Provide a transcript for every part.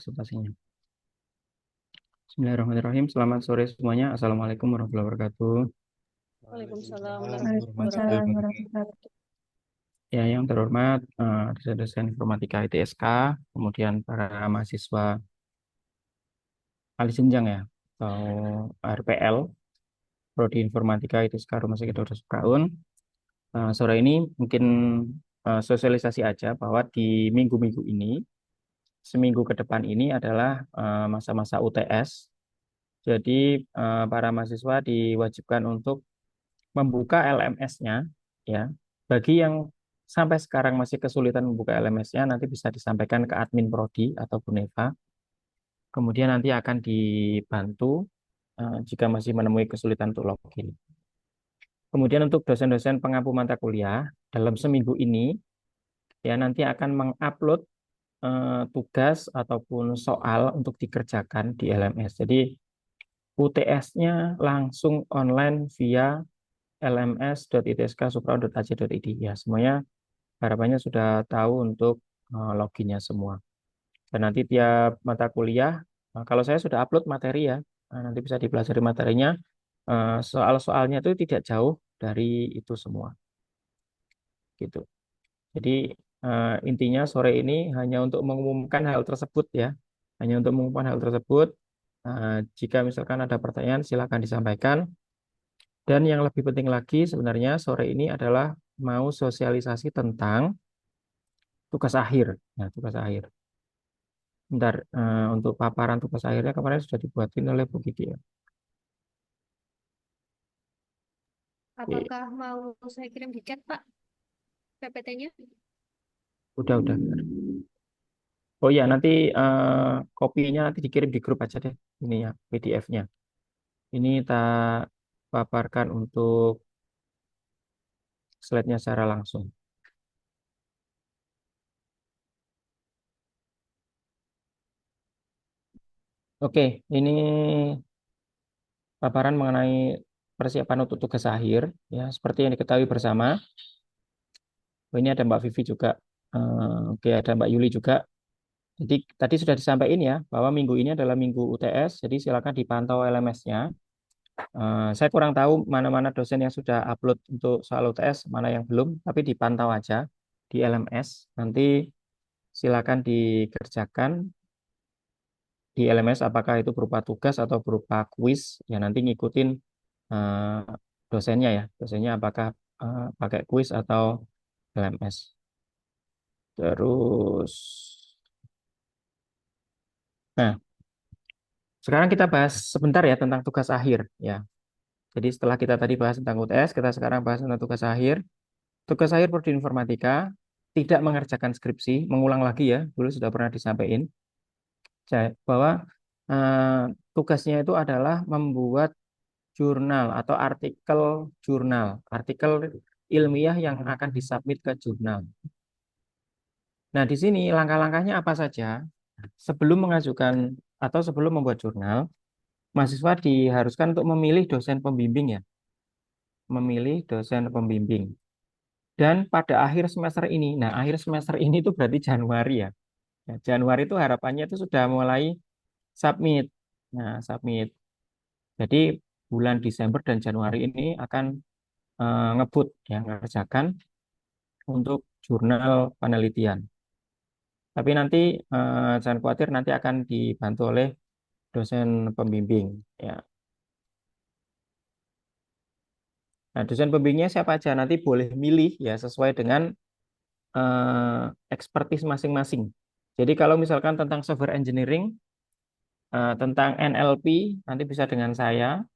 presentasinya. Bismillahirrahmanirrahim. Selamat sore semuanya. Assalamualaikum warahmatullahi wabarakatuh. Waalaikumsalam Waalaikumsalam warahmatullahi warahmatullahi Baik. wabarakatuh. wabarakatuh. Ya, yang terhormat dosen-dosen informatika ITSK, kemudian para mahasiswa ahli jenjang ya, atau RPL, Prodi Informatika ITSK Rumah Sakit Dr. Supraun. Sore ini mungkin sosialisasi aja bahwa di minggu-minggu ini, seminggu ke depan ini adalah masa-masa UTS. Jadi para mahasiswa diwajibkan untuk membuka LMS-nya ya. Bagi yang sampai sekarang masih kesulitan membuka LMS-nya, nanti bisa disampaikan ke admin prodi atau Buneva. Kemudian nanti akan dibantu jika masih menemui kesulitan untuk login. Kemudian untuk dosen-dosen pengampu mata kuliah dalam seminggu ini ya nanti akan mengupload tugas ataupun soal untuk dikerjakan di LMS. Jadi UTS-nya langsung online via lms.itsk.supra.ac.id ya, semuanya harapannya sudah tahu untuk loginnya semua. Dan nanti tiap mata kuliah, kalau saya sudah upload materi ya, nanti bisa dipelajari materinya. Soal-soalnya itu tidak jauh dari itu semua, gitu. Jadi intinya sore ini hanya untuk mengumumkan hal tersebut ya, hanya untuk mengumumkan hal tersebut. Jika misalkan ada pertanyaan, silakan disampaikan. Dan yang lebih penting lagi sebenarnya sore ini adalah mau sosialisasi tentang tugas akhir. Nah, tugas akhir. Bentar, untuk paparan tugas akhirnya kemarin sudah dibuatin oleh Bu Kiki ya. Oke, Apakah mau saya kirim di chat, Pak, PPT-nya? udah. Oh ya, nanti kopinya nanti dikirim di grup aja deh. Ini ya, PDF-nya. Ini tak paparkan untuk slide-nya secara langsung. Oke, ini paparan mengenai persiapan untuk tugas akhir. Ya, seperti yang diketahui bersama. Oh, ini ada Mbak Vivi juga. Oke, ada Mbak Yuli juga. Jadi tadi sudah disampaikan ya bahwa minggu ini adalah minggu UTS. Jadi silakan dipantau LMS-nya. Saya kurang tahu mana-mana dosen yang sudah upload untuk soal UTS, mana yang belum. Tapi dipantau aja di LMS. Nanti silakan dikerjakan di LMS apakah itu berupa tugas atau berupa kuis. Ya nanti ngikutin eh, dosennya ya. Dosennya apakah pakai kuis atau LMS. Terus, nah sekarang kita bahas sebentar ya tentang tugas akhir ya. Jadi setelah kita tadi bahas tentang UTS, kita sekarang bahas tentang tugas akhir. Tugas akhir prodi informatika tidak mengerjakan skripsi, mengulang lagi ya, dulu sudah pernah disampaikan bahwa eh, tugasnya itu adalah membuat jurnal atau artikel jurnal, artikel ilmiah yang akan disubmit ke jurnal. Nah, di sini langkah-langkahnya apa saja? Sebelum mengajukan atau sebelum membuat jurnal, mahasiswa diharuskan untuk memilih dosen pembimbing ya, memilih dosen pembimbing. Dan pada akhir semester ini, nah akhir semester ini itu berarti Januari ya. Ya, Januari itu harapannya itu sudah mulai submit. Nah, submit. Jadi bulan Desember dan Januari ini akan ngebut ya, ngerjakan untuk jurnal penelitian. Tapi nanti jangan khawatir nanti akan dibantu oleh dosen pembimbing ya. Nah, dosen pembimbingnya siapa aja nanti boleh milih ya sesuai dengan expertise masing-masing. Jadi kalau misalkan tentang software engineering, tentang NLP nanti bisa dengan saya,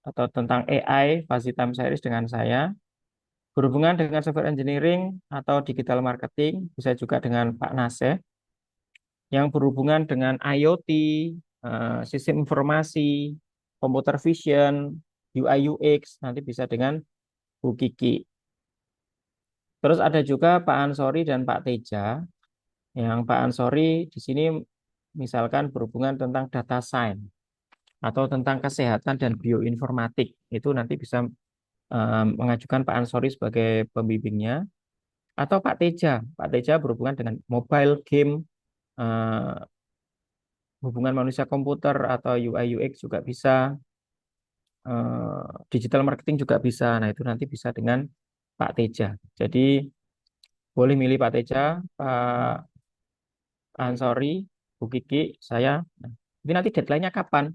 atau tentang AI, Fasitam Series dengan saya. Berhubungan dengan software engineering atau digital marketing bisa juga dengan Pak Naseh. Yang berhubungan dengan IoT, sistem informasi, computer vision, UI UX nanti bisa dengan Bu Kiki. Terus ada juga Pak Ansori dan Pak Teja. Yang Pak Ansori di sini misalkan berhubungan tentang data science atau tentang kesehatan dan bioinformatik. Itu nanti bisa mengajukan Pak Ansori sebagai pembimbingnya. Atau Pak Teja. Pak Teja berhubungan dengan mobile game eh, hubungan manusia komputer atau UI UX juga bisa, digital marketing juga bisa. Nah, itu nanti bisa dengan Pak Teja. Jadi boleh milih Pak Teja, Pak Ansori, Bu Kiki, saya. Nah, ini nanti deadline-nya kapan?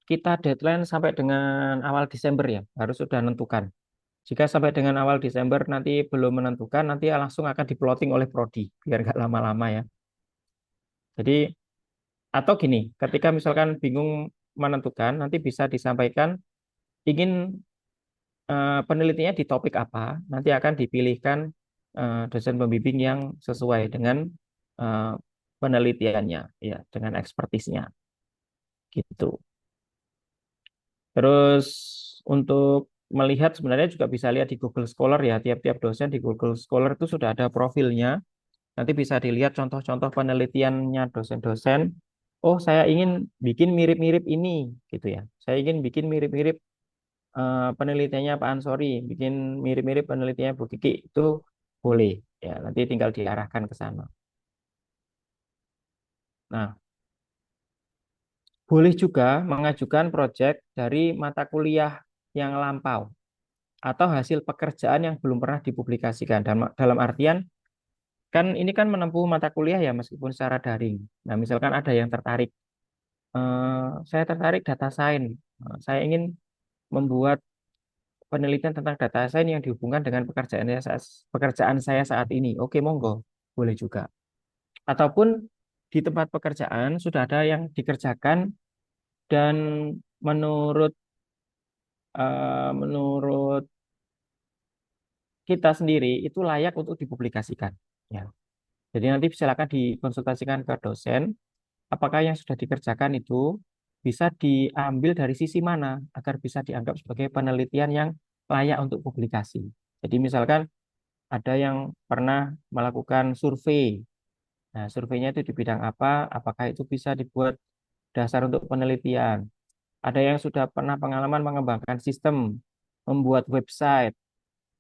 Kita deadline sampai dengan awal Desember ya, harus sudah menentukan. Jika sampai dengan awal Desember nanti belum menentukan, nanti langsung akan diploting oleh Prodi, biar nggak lama-lama ya. Jadi, atau gini, ketika misalkan bingung menentukan, nanti bisa disampaikan ingin penelitiannya di topik apa, nanti akan dipilihkan dosen pembimbing yang sesuai dengan eh, penelitiannya, ya, dengan ekspertisnya, gitu. Terus untuk melihat sebenarnya juga bisa lihat di Google Scholar ya, tiap-tiap dosen di Google Scholar itu sudah ada profilnya. Nanti bisa dilihat contoh-contoh penelitiannya dosen-dosen. Oh, saya ingin bikin mirip-mirip ini, gitu ya. Saya ingin bikin mirip-mirip penelitiannya Pak Ansori, bikin mirip-mirip penelitiannya Bu Kiki, itu boleh. Ya, nanti tinggal diarahkan ke sana. Nah, boleh juga mengajukan proyek dari mata kuliah yang lampau atau hasil pekerjaan yang belum pernah dipublikasikan. Dalam artian, kan ini kan menempuh mata kuliah ya meskipun secara daring. Nah, misalkan ada yang tertarik, saya tertarik data science. Saya ingin membuat penelitian tentang data science yang dihubungkan dengan pekerjaan saya saat ini. Oke, monggo, boleh juga. Ataupun di tempat pekerjaan sudah ada yang dikerjakan dan menurut menurut kita sendiri itu layak untuk dipublikasikan. Ya. Jadi nanti silakan dikonsultasikan ke dosen apakah yang sudah dikerjakan itu bisa diambil dari sisi mana agar bisa dianggap sebagai penelitian yang layak untuk publikasi. Jadi misalkan ada yang pernah melakukan survei. Nah, surveinya itu di bidang apa? Apakah itu bisa dibuat dasar untuk penelitian? Ada yang sudah pernah pengalaman mengembangkan sistem, membuat website,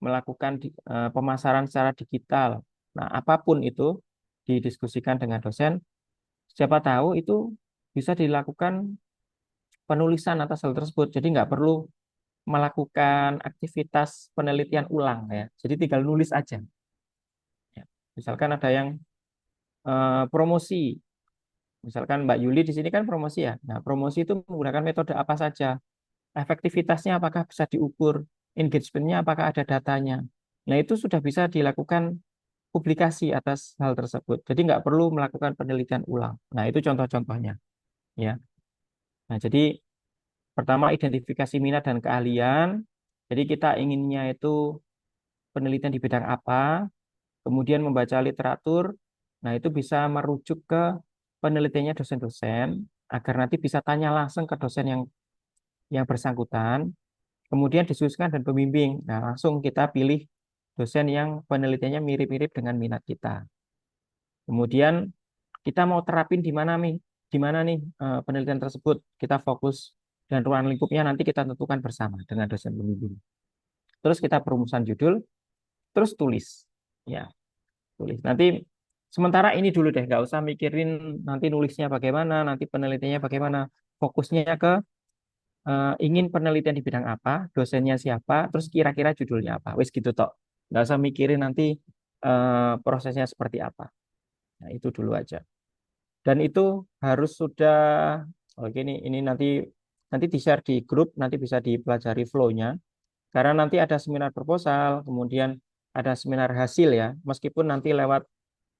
melakukan pemasaran secara digital. Nah, apapun itu didiskusikan dengan dosen, siapa tahu itu bisa dilakukan penulisan atas hal tersebut. Jadi nggak perlu melakukan aktivitas penelitian ulang ya. Jadi tinggal nulis aja. Ya. Misalkan ada yang promosi, misalkan Mbak Yuli di sini kan promosi ya. Nah, promosi itu menggunakan metode apa saja? Efektivitasnya apakah bisa diukur? Engagementnya apakah ada datanya? Nah, itu sudah bisa dilakukan publikasi atas hal tersebut. Jadi nggak perlu melakukan penelitian ulang. Nah, itu contoh-contohnya ya. Nah, jadi pertama identifikasi minat dan keahlian. Jadi kita inginnya itu penelitian di bidang apa, kemudian membaca literatur. Nah, itu bisa merujuk ke penelitiannya dosen-dosen agar nanti bisa tanya langsung ke dosen yang bersangkutan, kemudian diskusikan dan pembimbing. Nah, langsung kita pilih dosen yang penelitiannya mirip-mirip dengan minat kita. Kemudian kita mau terapin di mana nih penelitian tersebut. Kita fokus dan ruang lingkupnya nanti kita tentukan bersama dengan dosen pembimbing. Terus kita perumusan judul, terus tulis. Ya, tulis. Nanti sementara ini dulu deh, nggak usah mikirin nanti nulisnya bagaimana, nanti penelitiannya bagaimana. Fokusnya ke ingin penelitian di bidang apa, dosennya siapa, terus kira-kira judulnya apa. Wis gitu tok. Nggak usah mikirin nanti prosesnya seperti apa. Nah, itu dulu aja. Dan itu harus sudah, oke ini nanti nanti di-share di grup, nanti bisa dipelajari flow-nya. Karena nanti ada seminar proposal, kemudian ada seminar hasil ya, meskipun nanti lewat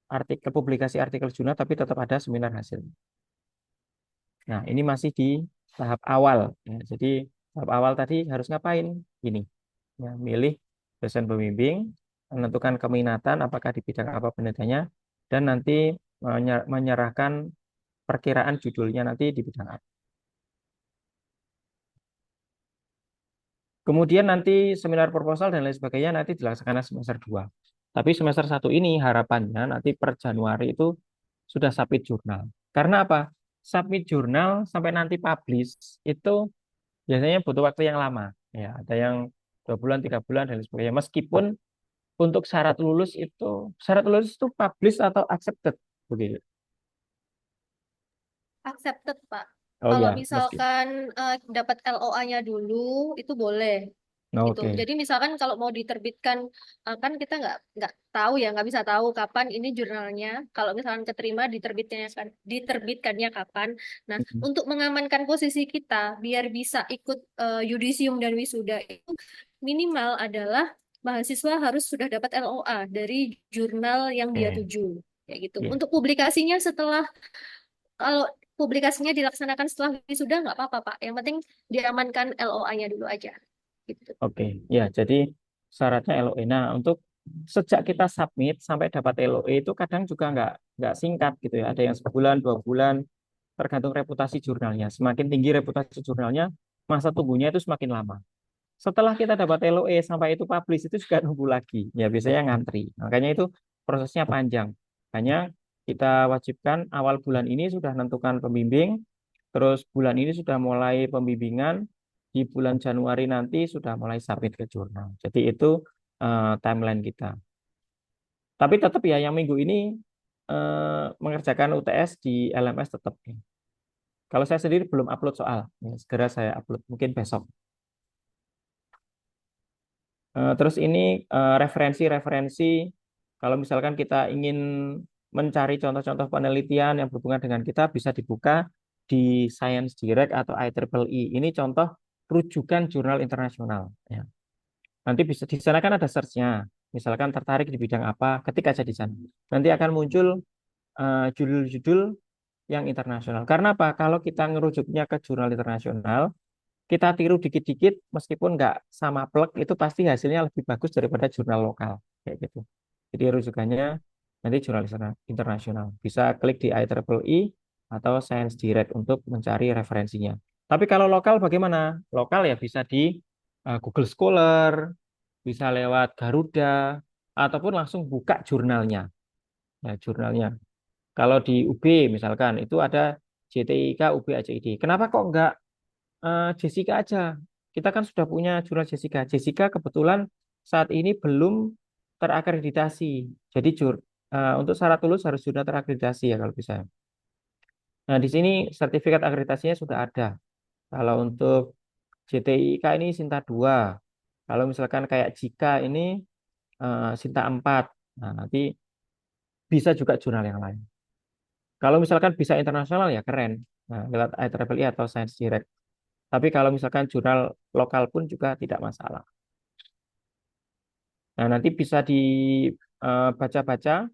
artikel publikasi artikel jurnal, tapi tetap ada seminar hasil. Nah, ini masih di tahap awal. Ya, jadi tahap awal tadi harus ngapain? Ini, ya, milih dosen pembimbing, menentukan keminatan, apakah di bidang apa penelitiannya, dan nanti menyerahkan perkiraan judulnya nanti di bidang apa. Kemudian nanti seminar proposal dan lain sebagainya nanti dilaksanakan semester 2. Tapi semester 1 ini harapannya nanti per Januari itu sudah submit jurnal. Karena apa? Submit jurnal sampai nanti publish itu biasanya butuh waktu yang lama. Ya, ada yang 2 bulan, 3 bulan dan lain sebagainya. Meskipun untuk syarat lulus itu publish atau accepted begitu. Accepted, Pak. Oh Kalau ya, mesti. misalkan dapat LOA-nya dulu, itu boleh gitu. Oke. Jadi misalkan kalau mau diterbitkan, kan kita nggak tahu ya, nggak bisa tahu kapan ini jurnalnya. Kalau misalkan keterima diterbitkannya kapan. Nah, Mhm. untuk mengamankan posisi kita, biar bisa ikut yudisium dan wisuda itu minimal adalah mahasiswa harus sudah dapat LOA dari jurnal yang dia Oke. tuju, kayak gitu. Iya. Untuk publikasinya setelah kalau publikasinya dilaksanakan setelah wisuda nggak apa-apa, Pak. Yang penting diamankan LOA-nya dulu aja. Gitu. Oke. Ya, jadi syaratnya LOE. Nah, untuk sejak kita submit sampai dapat LOE itu kadang juga nggak singkat gitu ya. Ada yang sebulan, 2 bulan, tergantung reputasi jurnalnya. Semakin tinggi reputasi jurnalnya, masa tunggunya itu semakin lama. Setelah kita dapat LOE sampai itu publish itu juga nunggu lagi. Ya biasanya ngantri. Makanya itu prosesnya panjang. Hanya kita wajibkan awal bulan ini sudah menentukan pembimbing, terus bulan ini sudah mulai pembimbingan, di bulan Januari nanti sudah mulai submit ke jurnal. Jadi itu timeline kita. Tapi tetap ya yang minggu ini mengerjakan UTS di LMS tetap. Kalau saya sendiri belum upload soal, ya, segera saya upload mungkin besok. Terus ini referensi-referensi kalau misalkan kita ingin mencari contoh-contoh penelitian yang berhubungan dengan kita bisa dibuka di Science Direct atau IEEE. Ini contoh rujukan jurnal internasional. Ya. Nanti bisa di sana kan ada search-nya. Misalkan tertarik di bidang apa, ketik aja di sana. Nanti akan muncul judul-judul yang internasional. Karena apa? Kalau kita ngerujuknya ke jurnal internasional, kita tiru dikit-dikit meskipun nggak sama plek itu pasti hasilnya lebih bagus daripada jurnal lokal kayak gitu. Jadi rujukannya nanti jurnal internasional. Bisa klik di IEEE atau Science Direct untuk mencari referensinya. Tapi kalau lokal bagaimana? Lokal ya bisa di Google Scholar, bisa lewat Garuda, ataupun langsung buka jurnalnya. Ya, jurnalnya. Kalau di UB misalkan itu ada JTIK UB ACID. Kenapa kok nggak Jessica aja. Kita kan sudah punya jurnal Jessica. Jessica kebetulan saat ini belum terakreditasi. Jadi untuk syarat lulus harus sudah terakreditasi ya kalau bisa. Nah, di sini sertifikat akreditasinya sudah ada. Kalau untuk JTIK ini Sinta 2. Kalau misalkan kayak Jika ini Sinta 4. Nah, nanti bisa juga jurnal yang lain. Kalau misalkan bisa internasional ya keren. Nah, lewat IEEE atau Science Direct. Tapi kalau misalkan jurnal lokal pun juga tidak masalah. Nah, nanti bisa dibaca-baca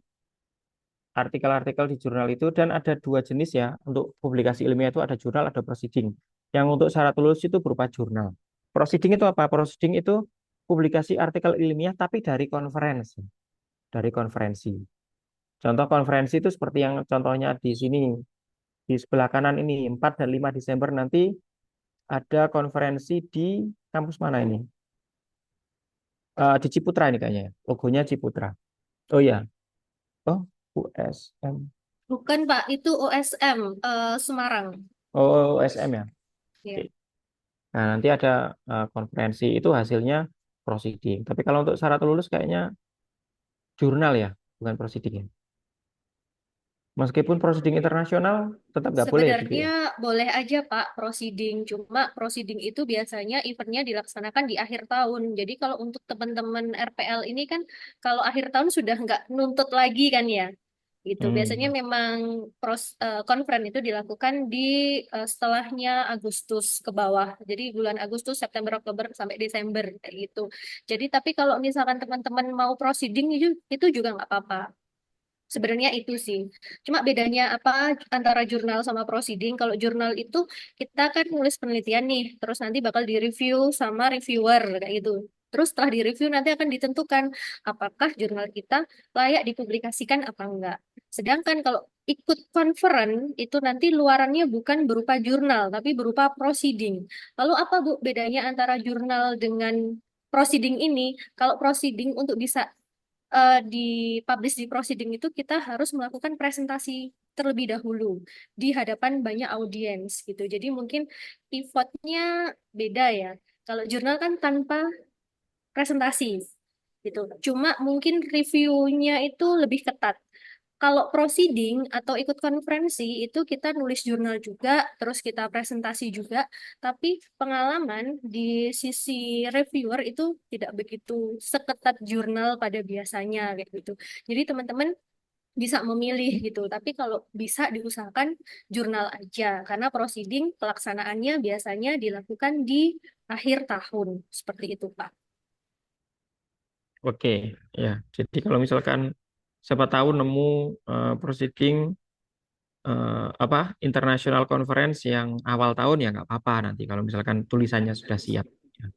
artikel-artikel di jurnal itu dan ada dua jenis ya untuk publikasi ilmiah itu ada jurnal, ada proceeding. Yang untuk syarat lulus itu berupa jurnal. Proceeding itu apa? Proceeding itu publikasi artikel ilmiah tapi dari konferensi, dari konferensi. Contoh konferensi itu seperti yang contohnya di sini di sebelah kanan ini 4 dan 5 Desember nanti ada konferensi di kampus mana ini? Di Ciputra ini kayaknya ya. Logonya Ciputra. Oh ya, oh USM. Bukan, Pak. Itu OSM Semarang. Oh, SM ya. Oke. Ya. Nah, nanti ada konferensi itu hasilnya proceeding. Tapi kalau untuk syarat lulus kayaknya jurnal ya, bukan proceeding ya. Meskipun proceeding internasional tetap nggak boleh ya gitu Sebenarnya ya. boleh aja, Pak, proceeding. Cuma proceeding itu biasanya eventnya dilaksanakan di akhir tahun. Jadi kalau untuk teman-teman RPL ini kan kalau akhir tahun sudah nggak nuntut lagi kan ya. Gitu. Biasanya Hmm. memang konferen itu dilakukan di setelahnya Agustus ke bawah. Jadi bulan Agustus, September, Oktober sampai Desember kayak gitu. Jadi tapi kalau misalkan teman-teman mau proceeding itu juga nggak apa-apa. Sebenarnya itu sih. Cuma bedanya apa antara jurnal sama proceeding? Kalau jurnal itu kita kan nulis penelitian nih, terus nanti bakal direview sama reviewer kayak gitu. Terus setelah direview nanti akan ditentukan apakah jurnal kita layak dipublikasikan apa enggak. Sedangkan kalau ikut conference itu nanti luarannya bukan berupa jurnal, tapi berupa proceeding. Lalu apa Bu bedanya antara jurnal dengan proceeding ini? Kalau proceeding untuk bisa di publish di proceeding itu kita harus melakukan presentasi terlebih dahulu di hadapan banyak audiens gitu. Jadi mungkin pivotnya beda ya. Kalau jurnal kan tanpa presentasi gitu. Cuma mungkin reviewnya itu lebih ketat. Kalau proceeding atau ikut konferensi itu kita nulis jurnal juga, terus kita presentasi juga, tapi pengalaman di sisi reviewer itu tidak begitu seketat jurnal pada biasanya kayak gitu. Jadi teman-teman bisa memilih gitu, tapi kalau bisa diusahakan jurnal aja, karena proceeding pelaksanaannya biasanya dilakukan di akhir tahun, seperti itu, Pak. Oke, ya. Jadi kalau misalkan siapa tahu nemu proceeding apa international conference yang awal tahun ya nggak apa-apa nanti kalau misalkan tulisannya sudah siap. Ya.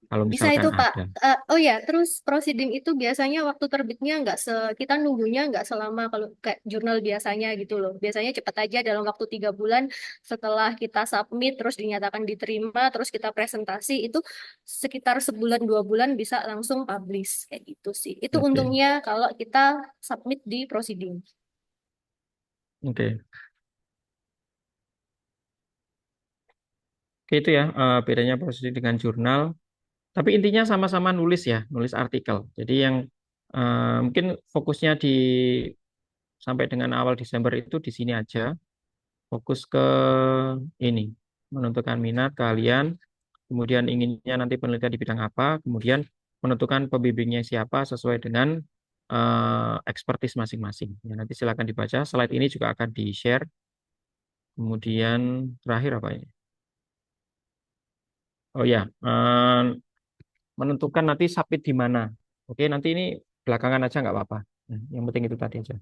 Kalau Bisa misalkan itu, Pak. ada. Oh ya, terus proceeding itu biasanya waktu terbitnya kita nunggunya nggak selama kalau kayak jurnal biasanya gitu loh. Biasanya cepat aja dalam waktu 3 bulan setelah kita submit, terus dinyatakan diterima, terus kita presentasi itu sekitar sebulan 2 bulan bisa langsung publish kayak gitu sih. Itu Oke, untungnya kalau kita submit di proceeding. oke. Oke itu ya bedanya prosedur dengan jurnal. Tapi intinya sama-sama nulis ya, nulis artikel. Jadi yang mungkin fokusnya di sampai dengan awal Desember itu di sini aja. Fokus ke ini, menentukan minat kalian, kemudian inginnya nanti penelitian di bidang apa, kemudian menentukan pembimbingnya siapa sesuai dengan expertise masing-masing. Ya, nanti silakan dibaca. Slide ini juga akan di-share. Kemudian terakhir apa ini? Oh ya, menentukan nanti submit di mana. Oke, nanti ini belakangan aja nggak apa-apa. Yang penting itu tadi aja.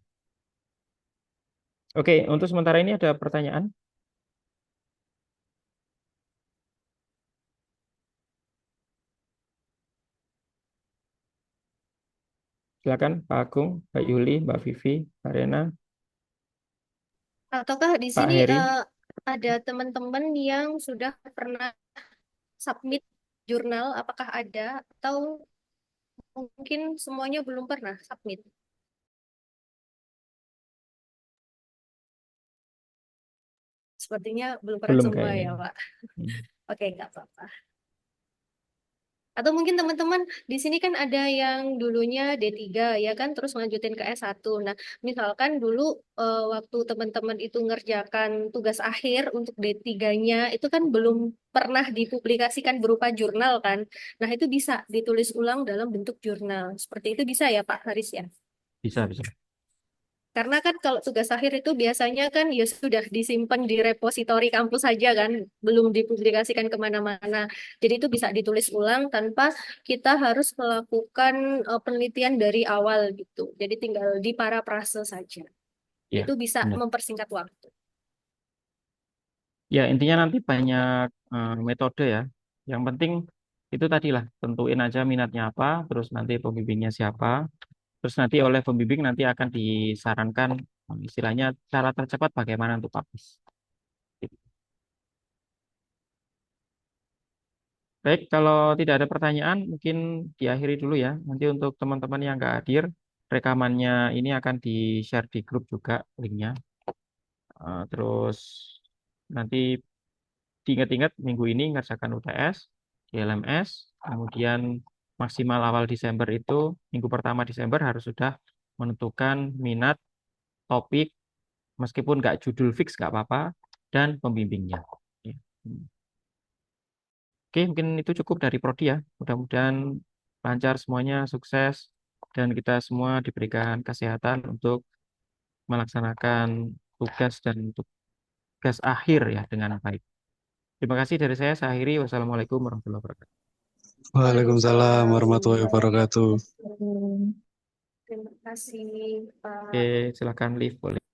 Oke, untuk sementara ini ada pertanyaan. Silakan Pak Agung, Mbak Yuli, Mbak Vivi, Mbak Rena, Ataukah di Pak sini Heri. ada teman-teman yang sudah pernah submit jurnal, apakah ada atau mungkin semuanya belum pernah submit? Sepertinya belum pernah Belum semua kayaknya. ya, Pak. Hmm, Oke, nggak apa-apa. Atau mungkin teman-teman di sini kan ada yang dulunya D3 ya kan, terus lanjutin ke S1. Nah, misalkan dulu waktu teman-teman itu ngerjakan tugas akhir untuk D3-nya, itu kan belum pernah dipublikasikan berupa jurnal kan. Nah, itu bisa ditulis ulang dalam bentuk jurnal. Seperti itu bisa ya, Pak Haris ya? bisa, bisa. Karena kan kalau tugas akhir itu biasanya kan ya sudah disimpan di repositori kampus saja kan, belum dipublikasikan kemana-mana. Jadi itu bisa ditulis ulang tanpa kita harus melakukan penelitian dari awal gitu. Jadi tinggal di parafrase saja. Ya, Itu bisa benar. mempersingkat waktu. Ya, intinya nanti banyak metode ya. Yang penting itu tadilah, tentuin aja minatnya apa, terus nanti pembimbingnya siapa, terus nanti oleh pembimbing nanti akan disarankan istilahnya cara tercepat bagaimana untuk publish. Baik, kalau tidak ada pertanyaan, mungkin diakhiri dulu ya. Nanti untuk teman-teman yang nggak hadir, rekamannya ini akan di-share di grup juga linknya. Terus nanti diingat-ingat minggu ini ngerjakan UTS, LMS, kemudian maksimal awal Desember itu, minggu pertama Desember harus sudah menentukan minat, topik, meskipun nggak judul fix nggak apa-apa, dan pembimbingnya. Ya. Oke, mungkin itu cukup dari Prodi ya. Mudah-mudahan lancar semuanya, sukses, dan kita semua diberikan kesehatan untuk melaksanakan tugas dan tugas akhir ya dengan baik. Terima kasih dari saya akhiri. Wassalamualaikum warahmatullahi wabarakatuh. Waalaikumsalam Waalaikumsalam warahmatullahi warahmatullahi wabarakatuh. wabarakatuh. Terima kasih, Oke, Pak. silakan live boleh.